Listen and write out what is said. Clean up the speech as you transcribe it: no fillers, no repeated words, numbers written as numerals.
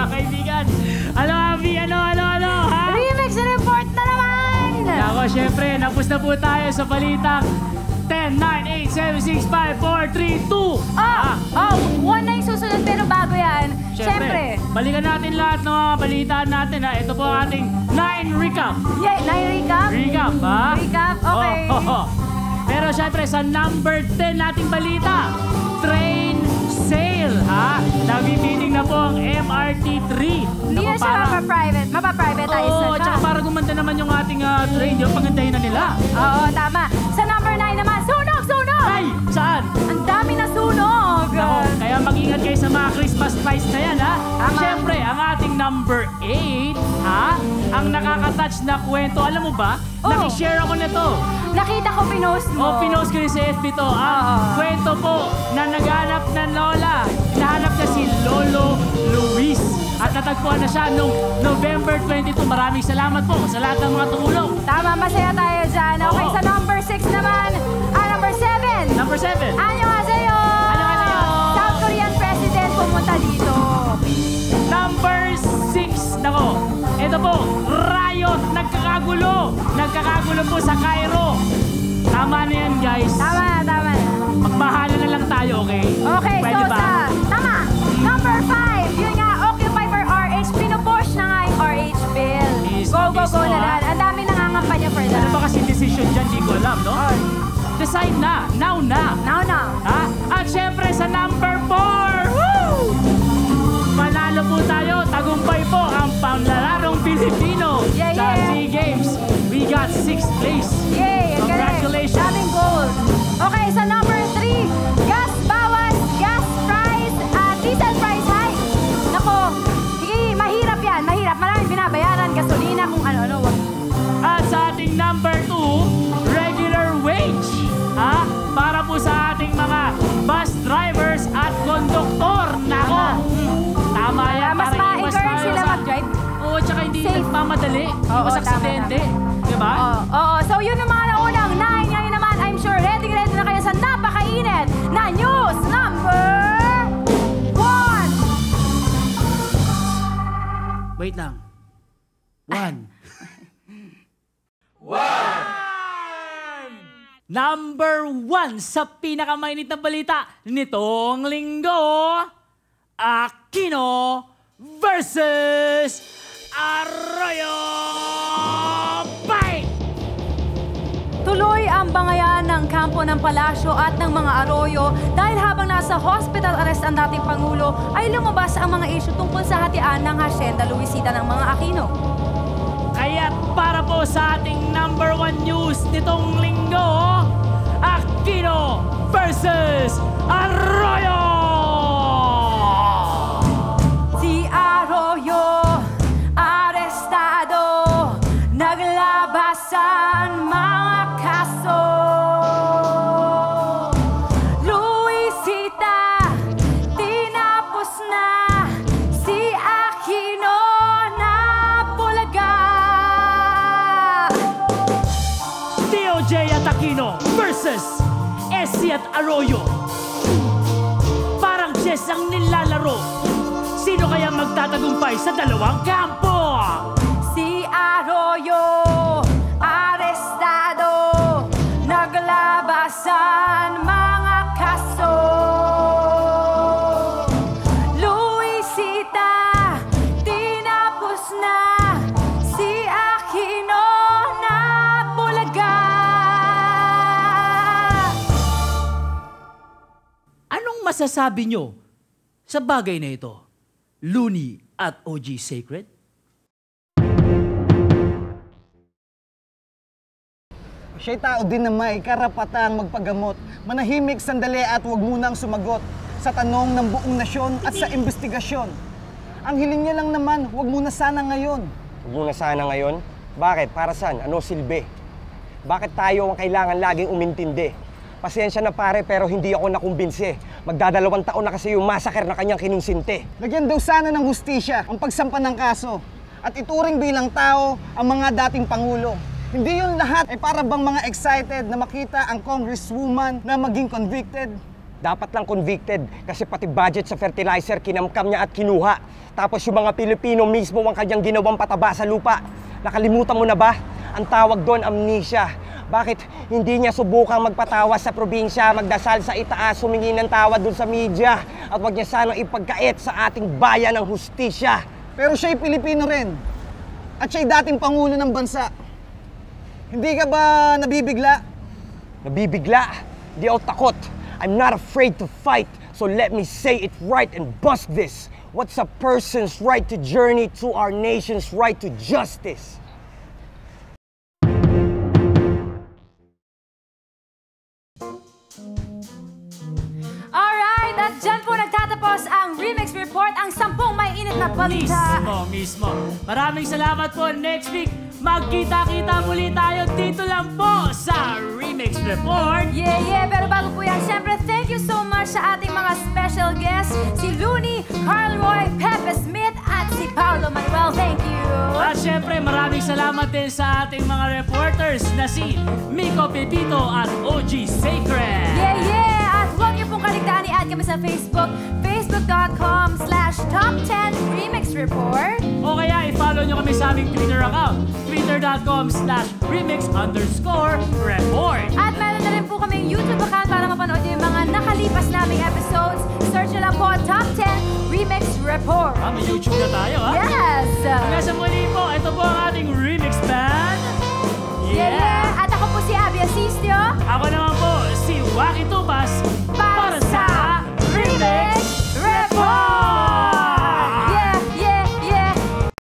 mga kaibigan. Ano, Abby? Ano, ha? Remix report na naman! Ako, syempre, napus na po tayo sa balitang 10, 9, 8, 7, 6, 5, 4, 3, 2. One na yung susunod pero bago yan. Syempre. Balikan natin lahat ng mga balitaan natin, ha? Ito po ang ating 9 recap. Yeah, 9 recap? Recap, ha? Recap, okay. Pero syempre, sa number 10 nating balita, train sale, ha? Nabibining na po ang MRT3. Hindi na siya mapa-privatize na siya. Tsaka para gumanda naman yung ating train, yung pagandahin na nila. Oo, tama. Sa number 9 naman, sunog! Ay, saan? Ang dami na sunog! Nako, kaya mag-ingat kayo sa mga Christmas lights na yan, ha? Tama. Siyempre, ang ating number 8, ha? Ang nakaka-touch na kwento, alam mo ba? Nakishare ako na to. Nakita ko pinost mo. Pinost ko rin sa FB to. Kwento po na naghanap ng lola. Nahanap na si Lolo Luis. At natagpuan na siya noong November 22. Maraming salamat po sa lahat ng mga tumulong. Tama, masaya tayo dyan. Okay, sa number 6 naman. Number 7. Number 7. Annyeonghaseyo! South Korean president pumunta dito. Number 6. Nako, ito po, riot, nagkakagulo. Nagkakagulo po sa Cairo. Tama na yan, guys. Tama na. Magbahala na lang tayo, okay? Okay, pwede so ba? Tama. Number 5, yun nga, Occupy for RH. Pinupush na nga yung RH bill. Go na lang. Ang dami nangangampanya for that. Ano ba kasi decision dyan? Di ko alam, no? Decide na. Now na. Ha? At syempre sa number 4, woo! Panalo po tayo. Tagumpay po ang panglalarong Pilipino sa SEA Games. We got 6th place. Yay! Congratulations. Daming gold. Okay, sa number 3, gas bawas, gas price, diesel price hike. Nako, mahirap yan. Maraming binabayaran, gasolina, kung ano-ano. At sa ating number 2, regular wage. Ha? Para po sa ating mga bus drivers at konduktor. Nako. Tama yan. Mas ma-encourage sila mag-drive. Oo, tsaka hindi nagpamadali. Mas aksidente. Diba? Oo. So yun yung mga naunang 9. Ngayon naman, I'm sure ready na kayo sa napakainit na news number 1. Wait lang. 1. Number 1 sa pinakamainit na balita nitong linggo, Aquino versus Arroyo! Bye! Tuloy ang bangayan ng kampo ng Palasyo at ng mga Arroyo dahil habang nasa hospital arrest ang dating Pangulo ay lumabas ang mga issue tungkol sa hatian ng Hacienda Luisita ng mga Aquino. Kaya para po sa ating number 1 news nitong linggo, Aquino versus Arroyo! Si Arroyo, arestado, naglabasan mga kaso. Luisita, tinapos na, si Aquino na bulaga. DOJ at Aquino versus Essie at Arroyo. Parang chess ang nilalaro. Sino kaya magtatagumpay sa dalawang kampo? Si Arroyo, arestado, naglabasan mga kaso. Luisita, tinapos na, si Aquino na bulaga. Anong masasabi nyo sa bagay na ito? Looney at OG Sacred? Siya'y tao din na may karapatang magpagamot. Manahimik sandali at huwag munang sumagot sa tanong ng buong nasyon at sa investigasyon. Ang hiling niya lang naman, huwag muna sana ngayon. Huwag muna sana ngayon? Bakit? Para saan? Ano silbi? Bakit tayo ang kailangan laging umintindi? Pasensya na pare pero hindi ako nakumbinsi. Magdadalawang taon na kasi yung massacre na kanyang kinonsinte. Lagyan daw sana ng hustisya ang pagsampa ng kaso at ituring bilang tao ang mga dating Pangulo. Hindi yun lahat ay para bang mga excited na makita ang congresswoman na maging convicted. Dapat lang convicted kasi pati budget sa fertilizer kinamkam niya at kinuha. Tapos yung mga Pilipino mismo ang kanyang ginawang pataba sa lupa. Nakalimutan mo na ba? Ang tawag doon, amnesia. Bakit hindi niya subukang magpatawas sa probinsya, magdasal sa itaas, humingi ng tawad doon sa media, at wag niya sanang ipagkait sa ating bayan ng hustisya? Pero siya'y Pilipino rin. At siya'y dating Pangulo ng bansa. Hindi ka ba nabibigla? Nabibigla? Di ako takot. I'm not afraid to fight. So let me say it right and bust this. What's a person's right to journey to our nation's right to justice? Alright, at dyan po nagtatapos ang Remix Report, ang 10 may init na balita. Mismo. Maraming salamat po. Next week, magkita-kita muli tayo dito lang po sa Remix Report. Yeah. Pero bago po yan, syempre, thank you so much sa ating mga special guests, si Looney, Carl Roy, Pepe Smith, at si Paolo Manuel. Thank you. At syempre, maraming salamat din sa ating mga reporters na si Miko Pepito at OG Sacred. Yeah. At huwag niyo pong kaligtaan, i-add kami sa Facebook, facebook.com/top10remixreport. O kaya i-follow nyo kami sa aming Twitter account, twitter.com/remix_report. At meron na rin po kaming YouTube account para mapanood yung mga nakalipas naming episodes. Search nyo lang po Top 10 Remix Report. May YouTube na tayo, ha? Yes! Hanggang sa muli po, ito po ang ating Remix Band. Yeah! At ako po si Abby Asistio. Ako naman po, si Waki Tupas.